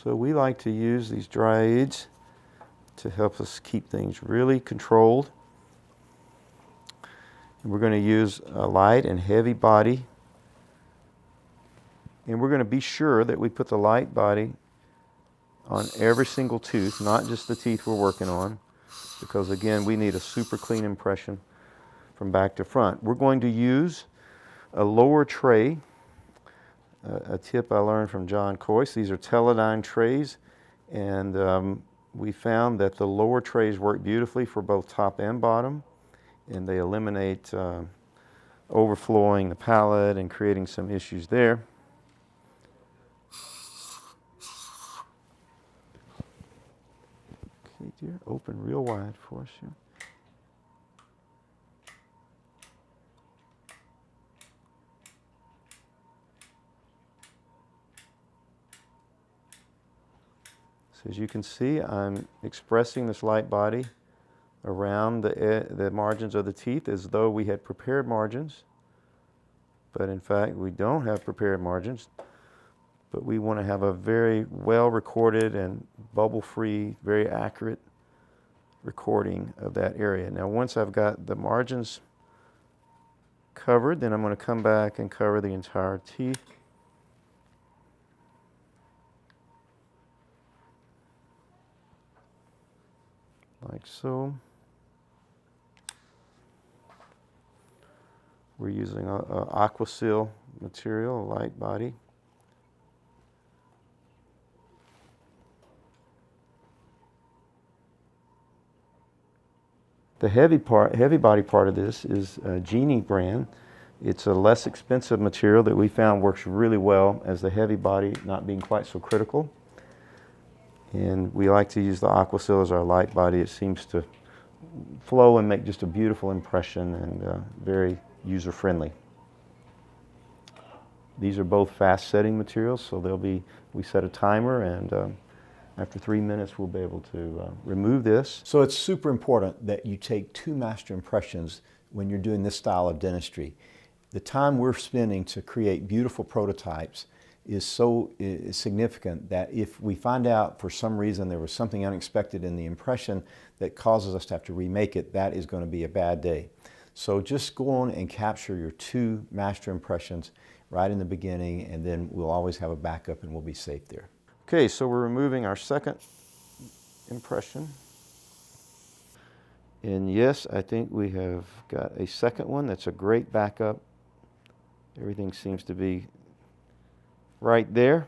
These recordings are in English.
So we like to use these dry aids to help us keep things really controlled. And we're going to use a light and heavy body. And we're going to be sure that we put the light body on every single tooth, not just the teeth we're working on, because again, we need a super clean impression from back to front. We're going to use a lower tray, a tip I learned from John Coyce. These are Teledyne trays, and we found that the lower trays work beautifully for both top and bottom, and they eliminate overflowing the palate and creating some issues there. Okay, dear, open real wide for us here. So as you can see, I'm expressing this light body around the margins of the teeth as though we had prepared margins. But in fact, we don't have prepared margins. But we want to have a very well recorded and bubble-free, very accurate recording of that area. Now once I've got the margins covered, then I'm going to come back and cover the entire teeth. Like so. We're using a Aquasil material, a light body. The heavy body part of this is a Genie brand. It's a less expensive material that we found works really well as the heavy body not being quite so critical. And we like to use the Aquasil as our light body. It seems to flow and make just a beautiful impression and very user-friendly. These are both fast setting materials, so we set a timer, and after 3 minutes we'll be able to remove this. So it's super important that you take 2 master impressions when you're doing this style of dentistry. The time we're spending to create beautiful prototypes is so significant that if we find out for some reason there was something unexpected in the impression that causes us to have to remake it, that is going to be a bad day. So just go on and capture your 2 master impressions right in the beginning, and then we'll always have a backup and we'll be safe there. Okay, so we're removing our second impression. And yes, I think we have got a second one that's a great backup. Everything seems to be right there.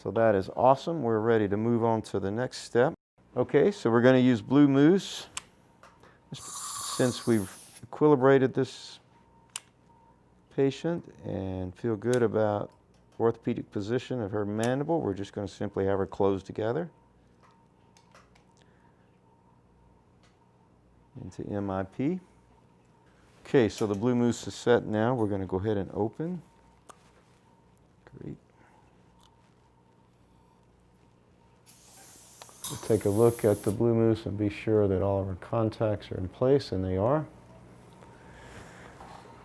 So that is awesome. We're ready to move on to the next step. Okay, so we're going to use Blue Mousse. Since we've equilibrated this patient and feel good about orthopedic position of her mandible, we're just going to simply have her close together into MIP. Okay, so the Blue Mousse is set now. We're going to go ahead and open. Great. We'll take a look at the Blue Mousse and be sure that all of our contacts are in place, and they are.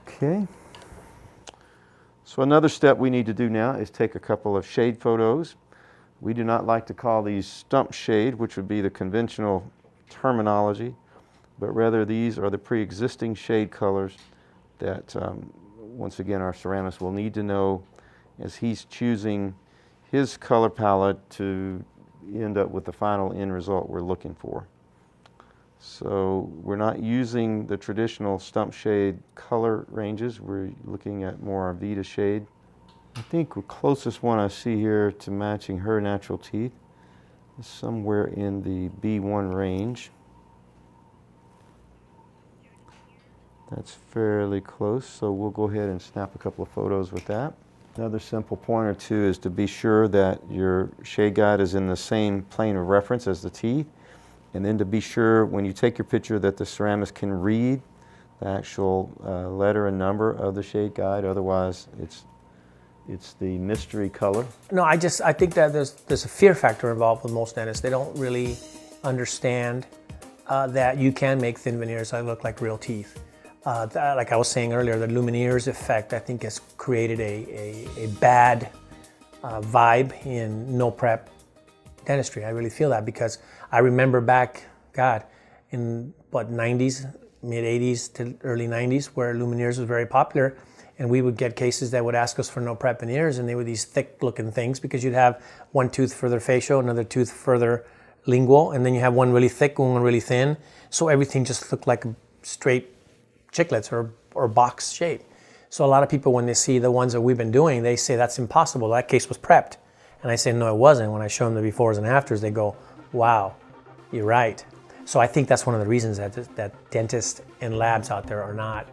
Okay. So another step we need to do now is take a couple of shade photos. We do not like to call these stump shade, which would be the conventional terminology, but rather these are the pre-existing shade colors that, once again, our ceramist will need to know as he's choosing his color palette to end up with the final end result we're looking for. So we're not using the traditional stump shade color ranges. We're looking at more Avita shade. I think the closest one I see here to matching her natural teeth is somewhere in the B1 range. That's fairly close, so we'll go ahead and snap a couple of photos with that. Another simple point or two is to be sure that your shade guide is in the same plane of reference as the teeth, and then to be sure when you take your picture that the ceramist can read the actual letter and number of the shade guide. Otherwise, it's the mystery color. No, I think that there's a fear factor involved with most dentists. They don't really understand that you can make thin veneers that look like real teeth. Like I was saying earlier, the Lumineers effect, I think, has created a bad vibe in no prep dentistry. I really feel that because I remember back, God, in what, 90s, mid 80s to early 90s, where lumineers was very popular, and we would get cases that would ask us for no prep veneers, and they were these thick looking things because you'd have one tooth further facial, another tooth further lingual, and then you have one really thick, one really thin, so everything just looked like straight chiclets or box shape. So a lot of people, when they see the ones that we've been doing, they say that's impossible, that case was prepped. And I say, no, it wasn't. When I show them the befores and afters, they go, wow, you're right. So I think that's one of the reasons that dentists and labs out there are not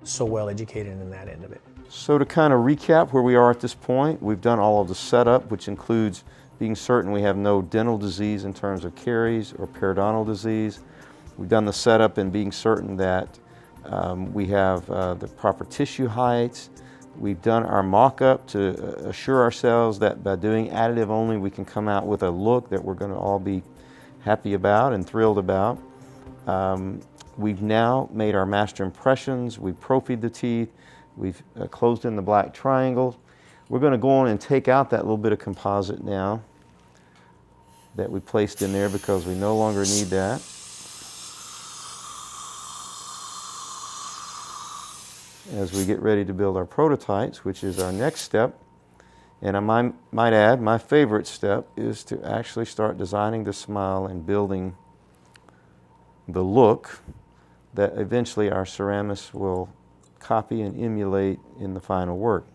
so well educated in that end of it. So to kind of recap where we are at this point, we've done all of the setup, which includes being certain we have no dental disease in terms of caries or periodontal disease. We've done the setup and being certain that we have the proper tissue heights. We've done our mock-up to assure ourselves that by doing additive only, we can come out with a look that we're going to all be happy about and thrilled about. We've now made our master impressions. We've profied the teeth. We've closed in the black triangles. We're going to go on and take out that little bit of composite now that we placed in there because we no longer need that. As we get ready to build our prototypes, which is our next step. And I might add, my favorite step is to actually start designing the smile and building the look that eventually our ceramists will copy and emulate in the final work.